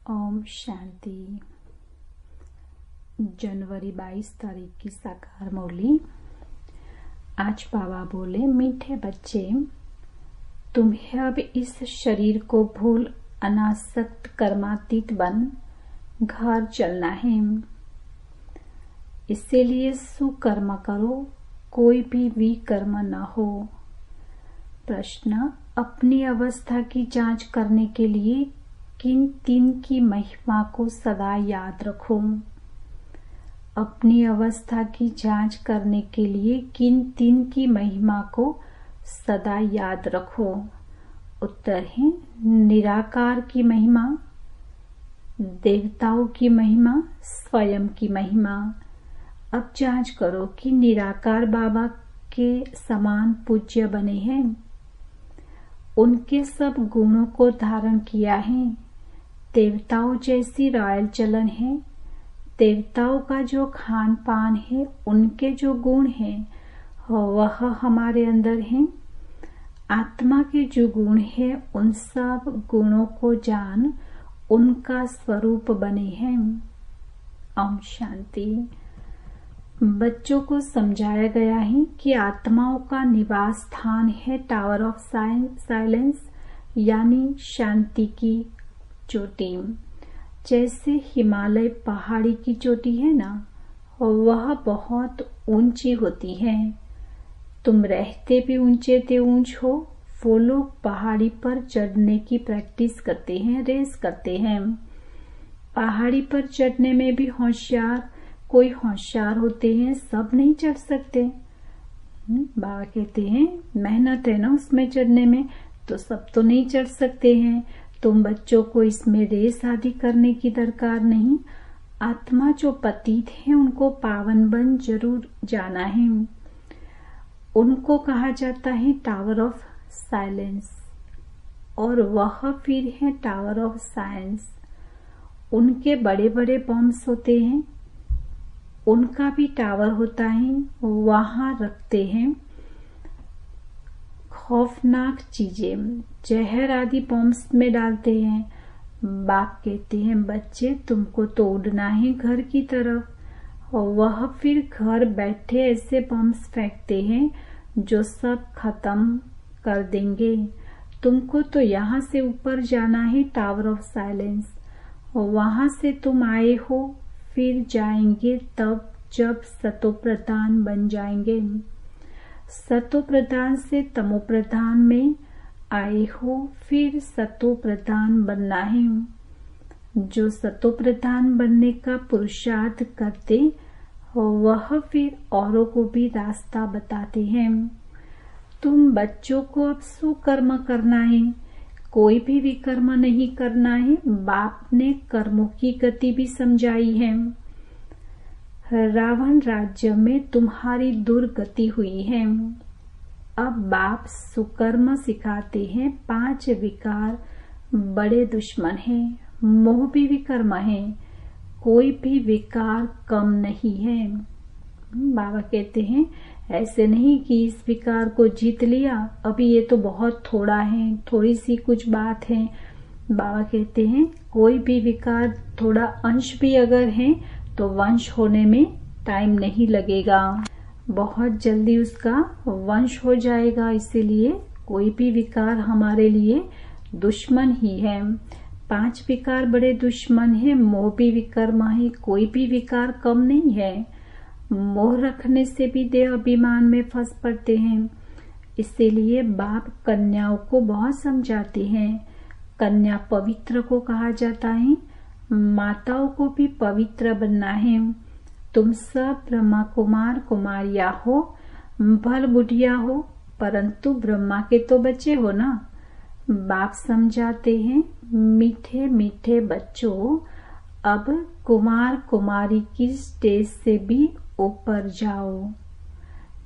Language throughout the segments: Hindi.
ओम शांति। जनवरी 22 तारीख की साकार मुरली। आज बाबा बोले, मीठे बच्चे, तुम्हें अब इस शरीर को भूल अनासक्त कर्मातीत बन घर चलना है। इसीलिए सुकर्म करो, कोई भी विकर्म न हो। प्रश्न, अपनी अवस्था की जांच करने के लिए किन तीन की महिमा को सदा याद रखो। अपनी अवस्था की जांच करने के लिए किन तीन की महिमा को सदा याद रखो। उत्तर है निराकार की महिमा, देवताओं की महिमा, स्वयं की महिमा। अब जांच करो कि निराकार बाबा के समान पूज्य बने हैं, उनके सब गुणों को धारण किया है। देवताओं जैसी रॉयल चलन है, देवताओं का जो खान पान है, उनके जो गुण हैं वह हमारे अंदर हैं। आत्मा के जो गुण है, उन सब गुणों को जान उनका स्वरूप बने हैं। ओम शांति। बच्चों को समझाया गया है कि आत्माओं का निवास स्थान है टावर ऑफ साइलेंस, यानी शांति की चोटी। जैसे हिमालय पहाड़ी की चोटी है ना, वह बहुत ऊंची होती है। तुम रहते भी ऊंचे ते ऊंच हो। वो लोग पहाड़ी पर चढ़ने की प्रैक्टिस करते हैं, रेस करते हैं। पहाड़ी पर चढ़ने में भी कोई होशियार होते हैं, सब नहीं चढ़ सकते। बाबा कहते हैं मेहनत है ना उसमें चढ़ने में, तो सब तो नहीं चढ़ सकते हैं। तुम बच्चों को इसमें रेस आदि करने की दरकार नहीं। आत्मा जो पतित है, उनको पावन बन जरूर जाना है। उनको कहा जाता है टावर ऑफ साइलेंस, और वह फिर है टावर ऑफ साइंस। उनके बड़े बड़े बम्स होते हैं, उनका भी टावर होता है, वहां रखते हैं खौफनाक चीजें, जहर आदि बॉम्ब्स में डालते हैं। बाप कहते हैं बच्चे, तुमको तो उड़ना है घर की तरफ। वह फिर घर बैठे ऐसे बॉम्ब्स फेंकते हैं जो सब खत्म कर देंगे। तुमको तो यहाँ से ऊपर जाना है टावर ऑफ साइलेंस। वहां से तुम आए हो, फिर जाएंगे तब जब सतो प्रधान बन जाएंगे। सतो प्रधान से तमो प्रधान में आए हो, फिर सतो प्रधान बनना है। जो सतो प्रधान बनने का पुरुषार्थ करते, वह फिर औरों को भी रास्ता बताते हैं। तुम बच्चों को अब सुकर्म करना है, कोई भी विकर्म नहीं करना है। बाप ने कर्मों की गति भी समझाई है। रावण राज्य में तुम्हारी दुर्गति हुई है। अब बाप सुकर्म सिखाते हैं। 5 विकार बड़े दुश्मन हैं, मोह भी विकर्म है, कोई भी विकार कम नहीं है। बाबा कहते हैं ऐसे नहीं कि इस विकार को जीत लिया, अभी ये तो बहुत थोड़ा है, थोड़ी सी कुछ बात है। बाबा कहते हैं कोई भी विकार थोड़ा अंश भी अगर है तो वंश होने में टाइम नहीं लगेगा, बहुत जल्दी उसका वंश हो जाएगा। इसीलिए कोई भी विकार हमारे लिए दुश्मन ही है। 5 विकार बड़े दुश्मन है, मोह भी विकर्म है, कोई भी विकार कम नहीं है। मोह रखने से भी देह अभिमान में फंस पड़ते हैं। इसीलिए बाप कन्याओं को बहुत समझाते हैं। कन्या पवित्र को कहा जाता है, माताओं को भी पवित्र बनना है। तुम सब ब्रह्मा कुमार कुमारिया हो, भर बुढ़िया हो, परंतु ब्रह्मा के तो बच्चे हो ना। बाप समझाते हैं मीठे मीठे बच्चों, अब कुमार कुमारी की स्टेज से भी ऊपर जाओ।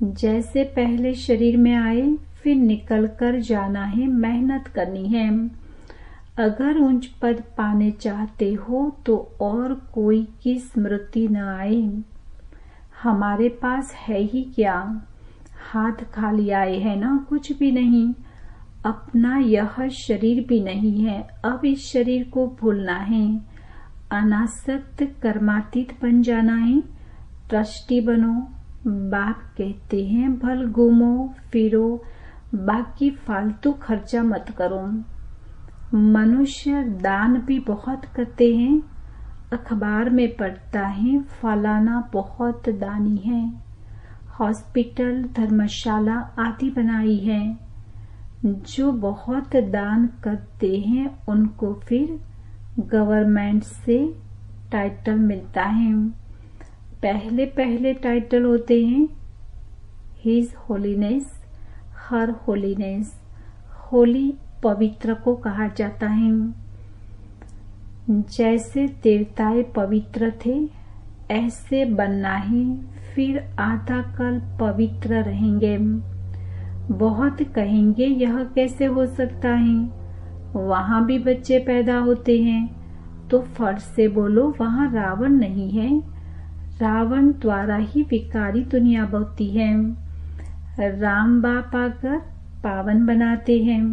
जैसे पहले शरीर में आए, फिर निकल कर जाना है, मेहनत करनी है। अगर उच्च पद पाने चाहते हो तो और कोई की स्मृति न आए। हमारे पास है ही क्या, हाथ खाली आए है ना, कुछ भी नहीं। अपना यह शरीर भी नहीं है, अब इस शरीर को भूलना है। अनासक्त कर्मातीत बन जाना है। ट्रस्टी बनो। बाप कहते हैं भल घूमो फिरो, बाकी फालतू खर्चा मत करो। मनुष्य दान भी बहुत करते हैं। अखबार में पढ़ता है फलाना बहुत दानी है। हॉस्पिटल, धर्मशाला आदि बनाई है। जो बहुत दान करते हैं उनको फिर गवर्नमेंट से टाइटल मिलता है। पहले पहले टाइटल होते हैं हिज होलीनेस, हर होलीनेस। होली पवित्र को कहा जाता है। जैसे देवताएं पवित्र थे ऐसे बनना है, फिर आधा कल पवित्र रहेंगे। बहुत कहेंगे यह कैसे हो सकता है, वहां भी बच्चे पैदा होते हैं। तो फर्ज से बोलो वहां रावण नहीं है। रावण द्वारा ही विकारी दुनिया बनती है। राम बाप आकर पावन बनाते हैं।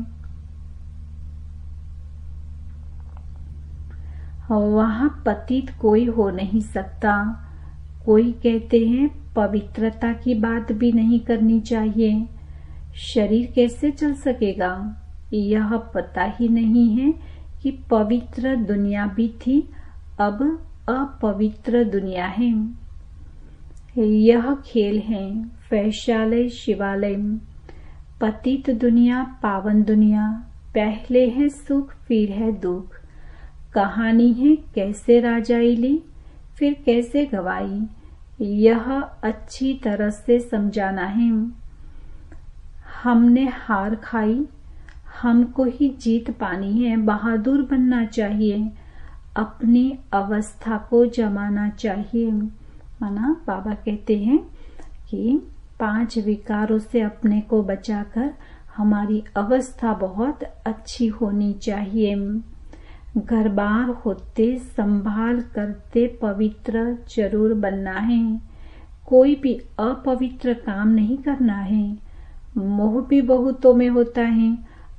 वहां पतित कोई हो नहीं सकता। कोई कहते हैं पवित्रता की बात भी नहीं करनी चाहिए। शरीर कैसे चल सकेगा, यह पता ही नहीं है कि पवित्र दुनिया भी थी, अब अपवित्र दुनिया है। यह खेल है वैशालय शिवालय। पतित दुनिया, पावन दुनिया। पहले है सुख फिर है दुख। कहानी है कैसे राजाई ली फिर कैसे गवाई, यह अच्छी तरह से समझाना है। हमने हार खाई, हमको ही जीत पानी है। बहादुर बनना चाहिए, अपनी अवस्था को जमाना चाहिए। माना बाबा कहते हैं कि 5 विकारों से अपने को बचाकर हमारी अवस्था बहुत अच्छी होनी चाहिए। घर बार होते संभाल करते पवित्र जरूर बनना है। कोई भी अपवित्र काम नहीं करना है। मोह भी बहुतों में होता है।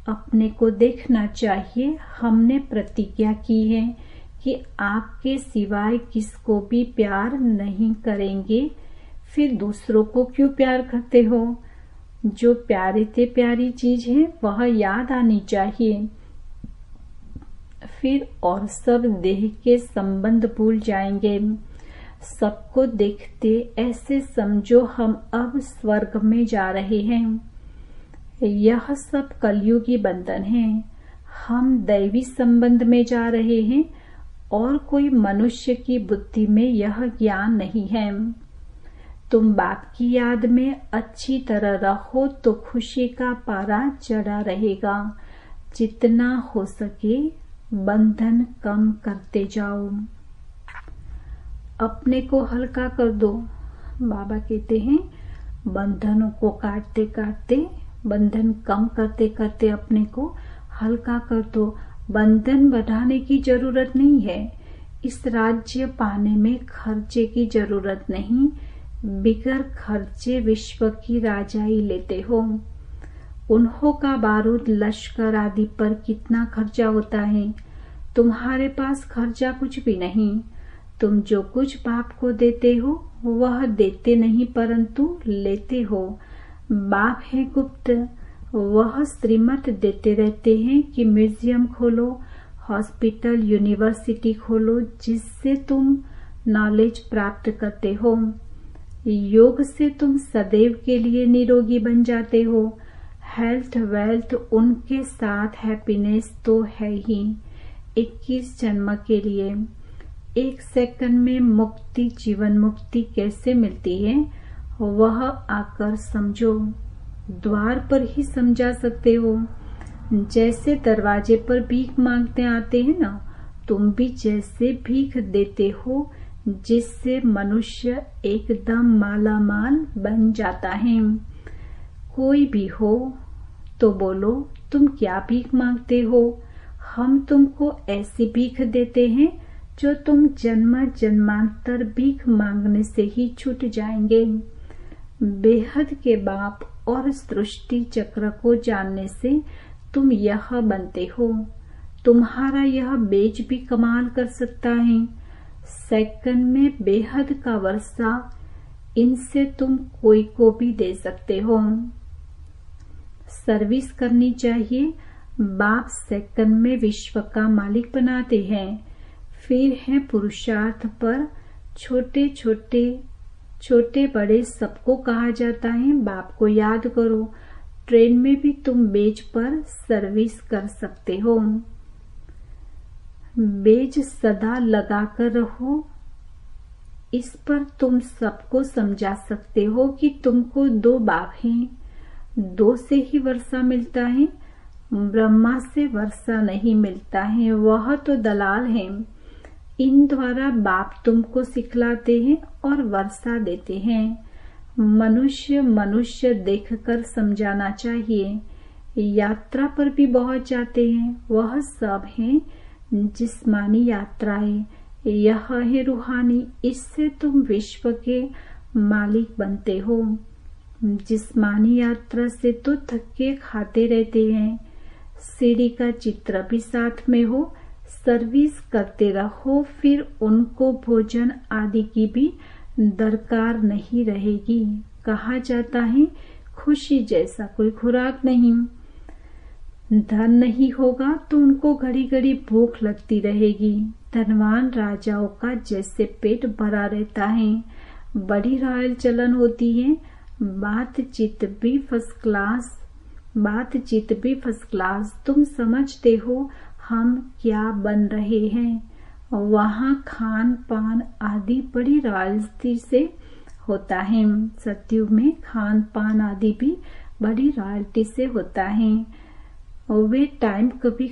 अपने को देखना चाहिए। हमने प्रतिज्ञा की है कि आपके सिवाय किसको भी प्यार नहीं करेंगे, फिर दूसरों को क्यों प्यार करते हो। जो प्यारे से प्यारी चीज है वह याद आनी चाहिए। फिर और सब देह के संबंध भूल जाएंगे। सबको देखते ऐसे समझो हम अब स्वर्ग में जा रहे हैं। यह सब कलयुगी बंधन है। हम दैवी संबंध में जा रहे हैं और कोई मनुष्य की बुद्धि में यह ज्ञान नहीं है। तुम बाप की याद में अच्छी तरह रहो तो खुशी का पारा चढ़ा रहेगा। जितना हो सके बंधन कम करते जाओ। अपने को हल्का कर दो। बाबा कहते हैं बंधनों को काटते काटते, बंधन कम करते करते अपने को हल्का कर दो। बंधन बढ़ाने की जरूरत नहीं है। इस राज्य पाने में खर्चे की जरूरत नहीं। बिगर खर्चे विश्व की राजाई लेते हो। उन्हों का बारूद, लश्कर आदि पर कितना खर्चा होता है। तुम्हारे पास खर्चा कुछ भी नहीं। तुम जो कुछ बाप को देते हो वह देते नहीं परंतु लेते हो। बाप है गुप्त, वह श्रीमत देते रहते हैं कि म्यूजियम खोलो, हॉस्पिटल, यूनिवर्सिटी खोलो, जिससे तुम नॉलेज प्राप्त करते हो। योग से तुम सदैव के लिए निरोगी बन जाते हो। हेल्थ, वेल्थ, उनके साथ हैप्पीनेस तो है ही। 21 जन्म के लिए 1 सेकंड में मुक्ति, जीवन मुक्ति कैसे मिलती है वह आकर समझो। द्वार पर ही समझा सकते हो। जैसे दरवाजे पर भीख मांगते आते हैं ना, तुम भी जैसे भीख देते हो जिससे मनुष्य एकदम मालामाल बन जाता है। कोई भी हो तो बोलो तुम क्या भीख मांगते हो। हम तुमको ऐसी भीख देते हैं जो तुम जन्म जन्मांतर भीख मांगने से ही छूट जाएंगे। बेहद के बाप और सृष्टि चक्र को जानने से तुम यह बनते हो। तुम्हारा यह बेज भी कमाल कर सकता है। सेकंड में बेहद का वर्षा, इनसे तुम कोई को भी दे सकते हो। सर्विस करनी चाहिए। बाप सेकंड में विश्व का मालिक बनाते हैं। फिर है पुरुषार्थ पर। छोटे बड़े सबको कहा जाता है, बाप को याद करो। ट्रेन में भी तुम बेज पर सर्विस कर सकते हो। बेज सदा लगा कर रहो। इस पर तुम सबको समझा सकते हो कि तुमको 2 बाप हैं। 2 से ही वर्षा मिलता है। ब्रह्मा से वर्षा नहीं मिलता है, वह तो दलाल है। इन द्वारा बाप तुमको सिखलाते हैं और वर्षा देते हैं। मनुष्य देखकर समझाना चाहिए। यात्रा पर भी बहुत जाते हैं, वह सब है जिस्मानी यात्राएं। यह है रूहानी। इससे तुम विश्व के मालिक बनते हो। जिस्मानी यात्रा से तो थके खाते रहते हैं। सीढ़ी का चित्र भी साथ में हो। सर्विस करते रहो, फिर उनको भोजन आदि की भी दरकार नहीं रहेगी। कहा जाता है खुशी जैसा कोई खुराक नहीं। धन नहीं होगा तो उनको घड़ी घड़ी भूख लगती रहेगी। धनवान राजाओं का जैसे पेट भरा रहता है। बड़ी रॉयल चलन होती है। बातचीत भी फर्स्ट क्लास। तुम समझते हो हम क्या बन रहे हैं। वहाँ खान पान आदि बड़ी रॉयल्टी से होता है। सतयुग में खान पान आदि भी बड़ी रॉयल्टी से होता है। वे टाइम कभी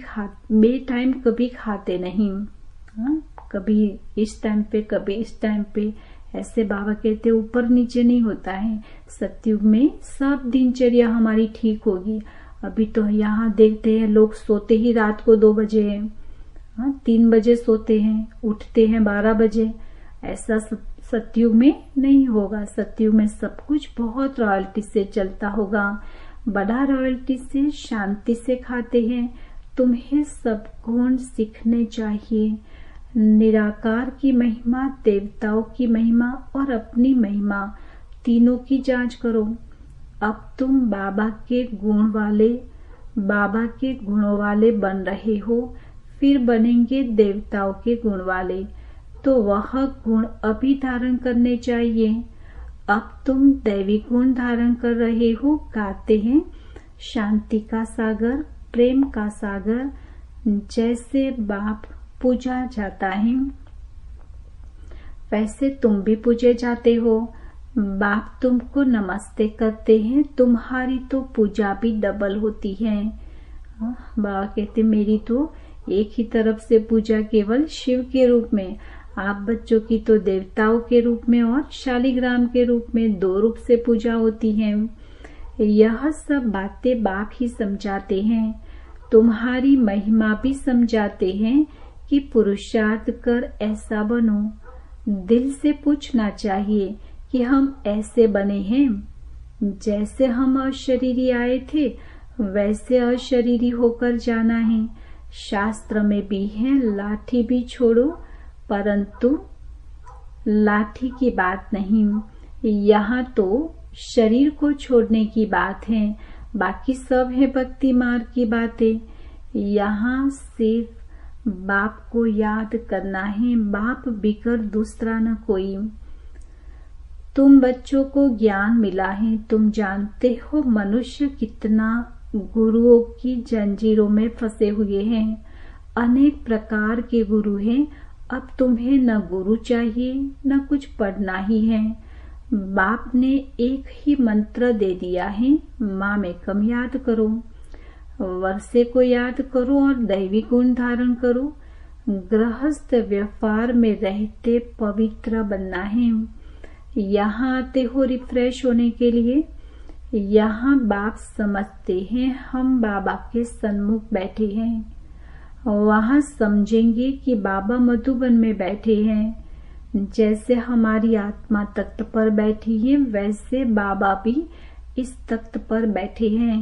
खाते नहीं। कभी इस टाइम पे कभी इस टाइम पे, ऐसे बाबा कहते ऊपर नीचे नहीं होता है। सतयुग में सब दिनचर्या हमारी ठीक होगी। अभी तो यहाँ देखते हैं लोग सोते ही रात को 2 बजे हैं, 3 बजे सोते हैं, उठते हैं 12 बजे। ऐसा सतयुग में नहीं होगा। सतयुग में सब कुछ बहुत रॉयल्टी से चलता होगा। बड़ा रॉयल्टी से, शांति से खाते हैं। तुम्हें सब गुण सीखने चाहिए। निराकार की महिमा, देवताओं की महिमा और अपनी महिमा, तीनों की जांच करो। अब तुम बाबा के गुणों वाले बन रहे हो, फिर बनेंगे देवताओं के गुण वाले। तो वह गुण अभी धारण करने चाहिए। अब तुम दैवी गुण धारण कर रहे हो। गाते हैं शांति का सागर, प्रेम का सागर। जैसे बाप पूजा जाता है वैसे तुम भी पूजे जाते हो। बाप तुमको नमस्ते करते हैं। तुम्हारी तो पूजा भी डबल होती है। बाबा कहते मेरी तो एक ही तरफ से पूजा केवल शिव के रूप में, आप बच्चों की तो देवताओं के रूप में और शालिग्राम के रूप में 2 रूप से पूजा होती है। यह सब बातें बाप ही समझाते हैं। तुम्हारी महिमा भी समझाते हैं कि पुरुषार्थ कर ऐसा बनो। दिल से पूछना चाहिए कि हम ऐसे बने हैं। जैसे हम अशरीरी आए थे वैसे अशरीरी होकर जाना है। शास्त्र में भी है लाठी भी छोड़ो, परंतु लाठी की बात नहीं। यहाँ तो शरीर को छोड़ने की बात है। बाकी सब है भक्ति मार्ग की बातें। यहाँ सिर्फ बाप को याद करना है। बाप बिकर दूसरा न कोई। तुम बच्चों को ज्ञान मिला है। तुम जानते हो मनुष्य कितना गुरुओं की जंजीरों में फंसे हुए हैं। अनेक प्रकार के गुरु हैं। अब तुम्हें न गुरु चाहिए न कुछ पढ़ना ही है। बाप ने एक ही मंत्र दे दिया है, माँ में कम याद करो, वर्षे को याद करो और दैवी गुण धारण करो। गृहस्थ व्यापार में रहते पवित्र बनना है। यहाँ आते हो रिफ्रेश होने के लिए। यहाँ बाप समझते हैं हम बाबा के सन्मुख बैठे हैं। वहाँ समझेंगे कि बाबा मधुबन में बैठे हैं। जैसे हमारी आत्मा तख्त पर बैठी है वैसे बाबा भी इस तख्त पर बैठे हैं।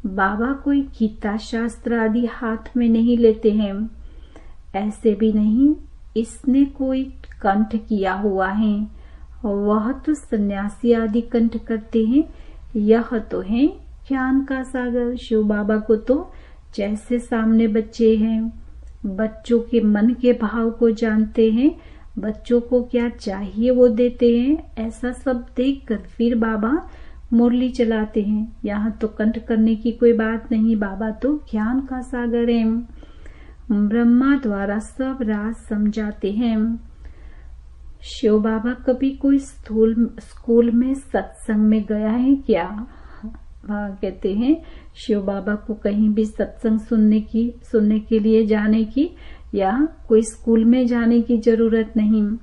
बाबा कोई गीता शास्त्र आदि हाथ में नहीं लेते हैं। ऐसे भी नहीं इसने कोई कंठ किया हुआ है, वह तो सन्यासी आदि कंठ करते हैं। यह तो है ज्ञान का सागर। शिव बाबा को तो जैसे सामने बच्चे हैं, बच्चों के मन के भाव को जानते हैं, बच्चों को क्या चाहिए वो देते हैं। ऐसा सब देखकर फिर बाबा मुरली चलाते हैं। यहाँ तो कंठ करने की कोई बात नहीं, बाबा तो ज्ञान का सागर है। ब्रह्मा द्वारा सब राज समझाते हैं। शिव बाबा कभी कोई स्कूल में सत्संग में गया है क्या? वहाँ कहते हैं शिव बाबा को कहीं भी सत्संग सुनने के लिए जाने की या कोई स्कूल में जाने की जरूरत नहीं।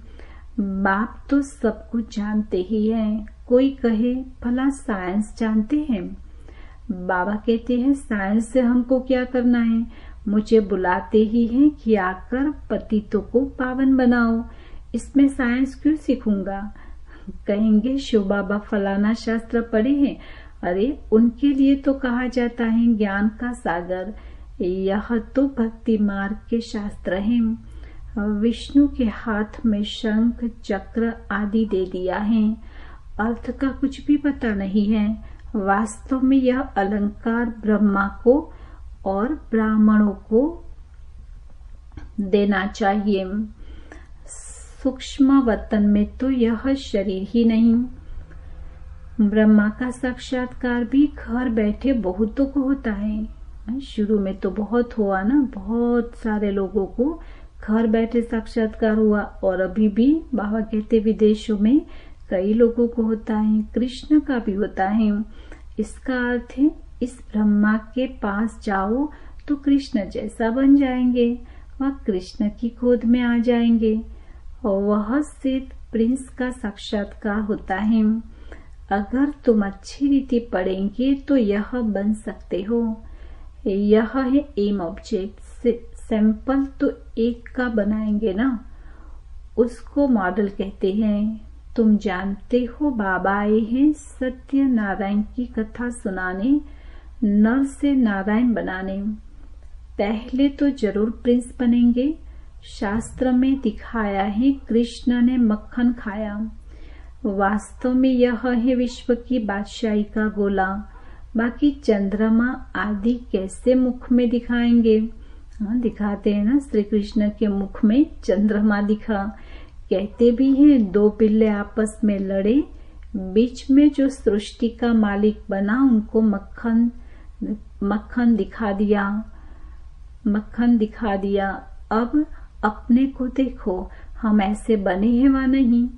बाप तो सब कुछ जानते ही हैं। कोई कहे भला साइंस जानते हैं? बाबा कहते हैं साइंस से हमको क्या करना है, मुझे बुलाते ही हैं कि आकर पतितों को पावन बनाओ, इसमें साइंस क्यों सीखूंगा। कहेंगे शिव बाबा फलाना शास्त्र पढ़े हैं, अरे उनके लिए तो कहा जाता है ज्ञान का सागर। यह तो भक्ति मार्ग के शास्त्र हैं। विष्णु के हाथ में शंख चक्र आदि दे दिया है, अर्थ का कुछ भी पता नहीं है। वास्तव में यह अलंकार ब्रह्मा को और ब्राह्मणों को देना चाहिए। सूक्ष्म वतन में तो यह शरीर ही नहीं। ब्रह्मा का साक्षात्कार भी घर बैठे बहुतों को होता है। शुरू में तो बहुत हुआ ना, बहुत सारे लोगों को घर बैठे साक्षात्कार हुआ, और अभी भी बाबा कहते विदेशों में कई लोगों को होता है। कृष्ण का भी होता है। इसका अर्थ है इस ब्रह्मा के पास जाओ तो कृष्ण जैसा बन जाएंगे, वह कृष्ण की गोद में आ जाएंगे, और वह सिर्फ प्रिंस का साक्षात्कार होता है। अगर तुम अच्छी रीति पढ़ेंगे तो यह बन सकते हो। यह है एम ऑब्जेक्ट। सैंपल तो एक का बनाएंगे ना, उसको मॉडल कहते हैं। तुम जानते हो बाबा आए हैं सत्य नारायण की कथा सुनाने, नर से नारायण बनाने। पहले तो जरूर प्रिंस बनेंगे। शास्त्र में दिखाया है कृष्ण ने मक्खन खाया। वास्तव में यह है विश्व की बादशाही का गोला। बाकी चंद्रमा आदि कैसे मुख में दिखाएंगे? दिखाते हैं ना, श्री कृष्ण के मुख में चंद्रमा दिखा। कहते भी हैं दो पिल्ले आपस में लड़े, बीच में जो सृष्टि का मालिक बना उनको मक्खन दिखा दिया। अब अपने को देखो, हम ऐसे बने हैं व नहीं?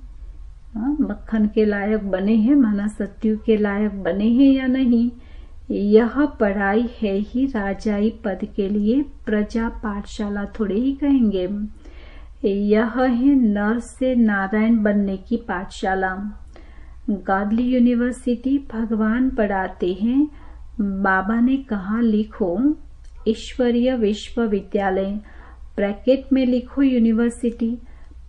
मक्खन के लायक बने हैं, माना सत्यु के लायक बने हैं या नहीं? यह पढ़ाई है ही राजाई पद के लिए, प्रजा पाठशाला थोड़े ही कहेंगे। यह है नर से नारायण बनने की पाठशाला। गॉडली यूनिवर्सिटी भगवान पढ़ाते हैं। बाबा ने कहा लिखो ईश्वरीय विश्वविद्यालय, ब्रैकेट में लिखो यूनिवर्सिटी,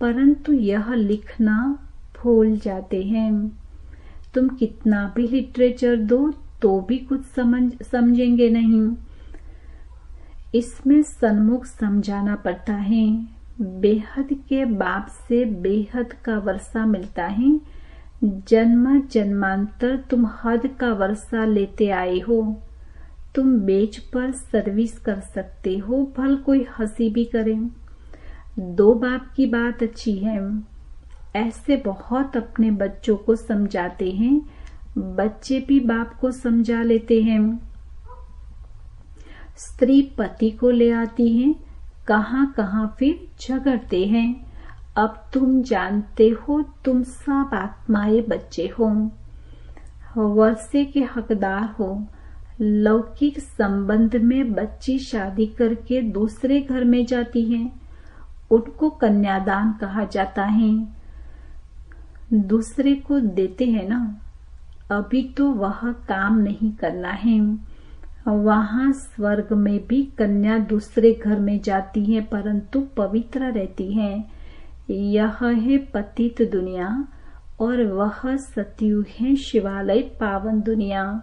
परंतु यह लिखना भूल जाते हैं। तुम कितना भी लिटरेचर दो तो भी कुछ समझेंगे नहीं। इसमें सन्मुख समझाना पड़ता है। बेहद के बाप से बेहद का वर्षा मिलता है। जन्म जन्मांतर तुम हद का वर्षा लेते आए हो। तुम बेच पर सर्विस कर सकते हो, भल कोई हंसी भी करे। दो बाप की बात अच्छी है। ऐसे बहुत अपने बच्चों को समझाते हैं, बच्चे भी बाप को समझा लेते हैं। स्त्री पति को ले आती है, कहाँ कहाँ फिर झगड़ते हैं। अब तुम जानते हो तुम सब आत्माएं बच्चे हो, वर्षे के हकदार हो। लौकिक संबंध में बच्ची शादी करके दूसरे घर में जाती है, उनको कन्यादान कहा जाता है। दूसरे को देते हैं ना, अभी तो वह काम नहीं करना है। वहां स्वर्ग में भी कन्या दूसरे घर में जाती है, परंतु पवित्र रहती है। यह है पतित दुनिया और वह सतयुग है शिवालय पावन दुनिया।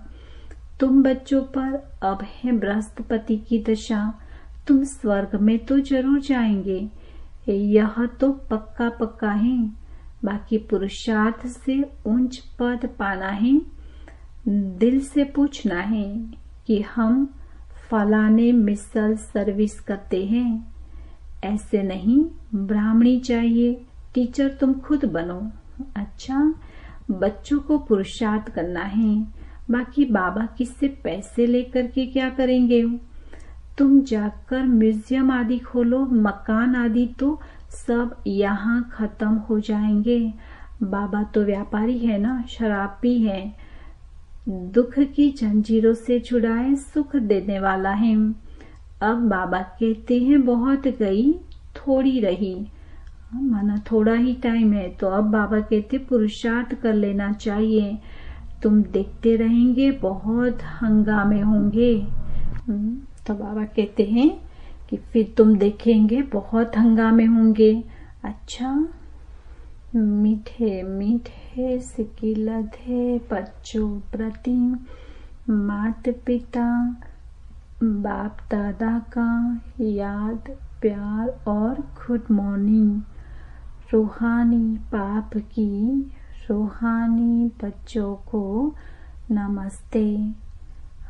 तुम बच्चों पर अब है बृहस्पति की दशा, तुम स्वर्ग में तो जरूर जाएंगे, यह तो पक्का पक्का है। बाकी पुरुषार्थ से उच्च पद पाना है। दिल से पूछना है कि हम फलाने मिसल सर्विस करते हैं, ऐसे नहीं। ब्राह्मणी चाहिए, टीचर तुम खुद बनो। अच्छा, बच्चों को पुरुषार्थ करना है, बाकी बाबा किससे पैसे लेकर के क्या करेंगे? तुम जाकर म्यूजियम आदि खोलो, मकान आदि तो सब यहाँ खत्म हो जाएंगे। बाबा तो व्यापारी है ना, शराबी है, दुख की जंजीरों से छुड़ाए सुख देने वाला है। अब बाबा कहते हैं बहुत गई थोड़ी रही, माना थोड़ा ही टाइम है, तो अब बाबा कहते पुरुषार्थ कर लेना चाहिए। तुम देखते रहेंगे बहुत हंगामे होंगे। तो बाबा कहते हैं कि फिर तुम देखेंगे बहुत हंगामे होंगे। अच्छा, मीठे मीठे सिकिलधे बच्चों प्रति माता पिता बाप दादा का याद प्यार और गुड मॉर्निंग। रूहानी पाप की रूहानी बच्चों को नमस्ते।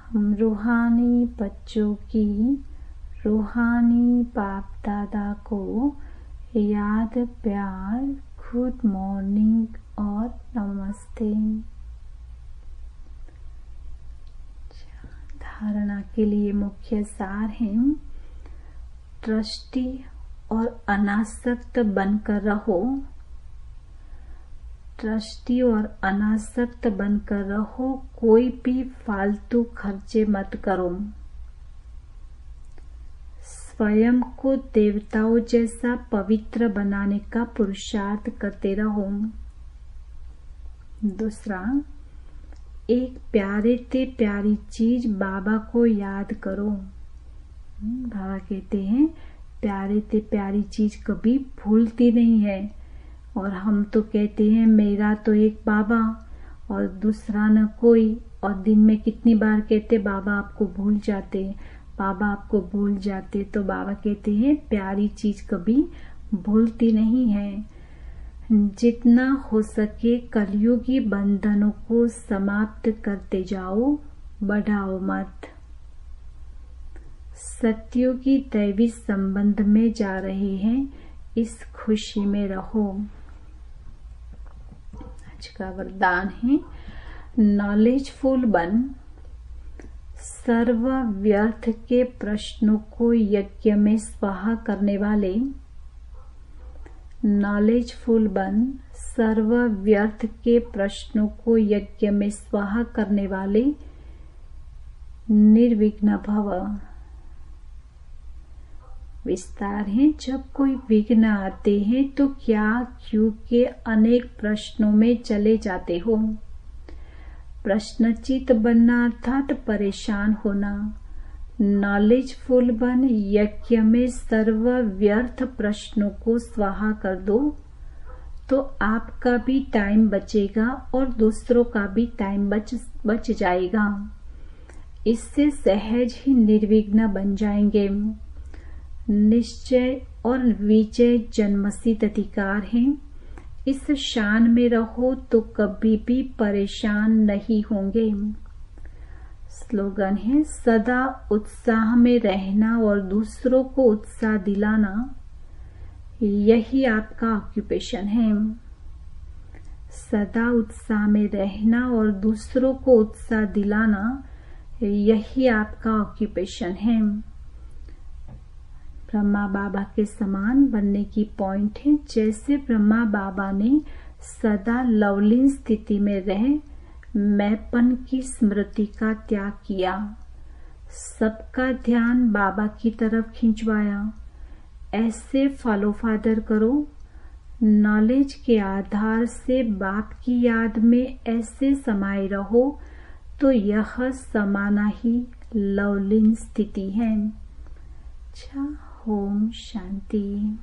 हम रूहानी बच्चों की रूहानी बाप दादा को याद प्यार गुड मॉर्निंग और नमस्ते। धारणा के लिए मुख्य सार है, ट्रस्टी और अनासक्त बनकर रहो। ट्रस्टी और अनासक्त बनकर रहो, कोई भी फालतू खर्चे मत करो। स्वयं को देवताओं जैसा पवित्र बनाने का पुरुषार्थ करते रहो। दूसरा, एक प्यारे ते प्यारी चीज बाबा को याद करो। बाबा कहते हैं प्यारे ते प्यारी चीज कभी भूलती नहीं है। और हम तो कहते हैं मेरा तो एक बाबा और दूसरा न कोई, और दिन में कितनी बार कहते बाबा आपको भूल जाते, बाबा आपको भूल जाते। तो बाबा कहते हैं प्यारी चीज कभी भूलती नहीं है। जितना हो सके कलयुगी बंधनों को समाप्त करते जाओ, बढ़ाओ मत। सत्युगी दैवी संबंध में जा रहे हैं, इस खुशी में रहो। आज का वरदान है, नॉलेजफुल बन। सर्व व्यर्थ के प्रश्नों को यज्ञ में स्वाहा करने वाले। नॉलेजफुल बन, सर्व व्यर्थ के प्रश्नों को यज्ञ में स्वाहा करने वाले। निर्विघ्न भव। विस्तार है, जब कोई विघ्न आते हैं तो क्या क्यों के अनेक प्रश्नों में चले जाते हो। प्रश्नचित बनना अर्थात परेशान होना। नॉलेजफुल बन, यज्ञ में सर्व व्यर्थ प्रश्नों को स्वाहा कर दो, तो आपका भी टाइम बचेगा और दूसरों का भी टाइम बच जाएगा। इससे सहज ही निर्विघ्न बन जाएंगे। निश्चय और विजय जन्मसिद्ध अधिकार है। इस शान में रहो तो कभी भी परेशान नहीं होंगे। स्लोगन है, सदा उत्साह में रहना और दूसरों को उत्साह दिलाना, यही आपका ऑक्यूपेशन है। सदा उत्साह में रहना और दूसरों को उत्साह दिलाना, यही आपका ऑक्यूपेशन है। ब्रह्मा बाबा के समान बनने की पॉइंट है। जैसे ब्रह्मा बाबा ने सदा लवलीन स्थिति में रह मैंपन की स्मृति का त्याग किया, सबका ध्यान बाबा की तरफ खिंचवाया। ऐसे फॉलो फादर करो। नॉलेज के आधार से बाप की याद में ऐसे समाये रहो, तो यह समाना ही लवलीन स्थिति है। अच्छा, ओम शांति।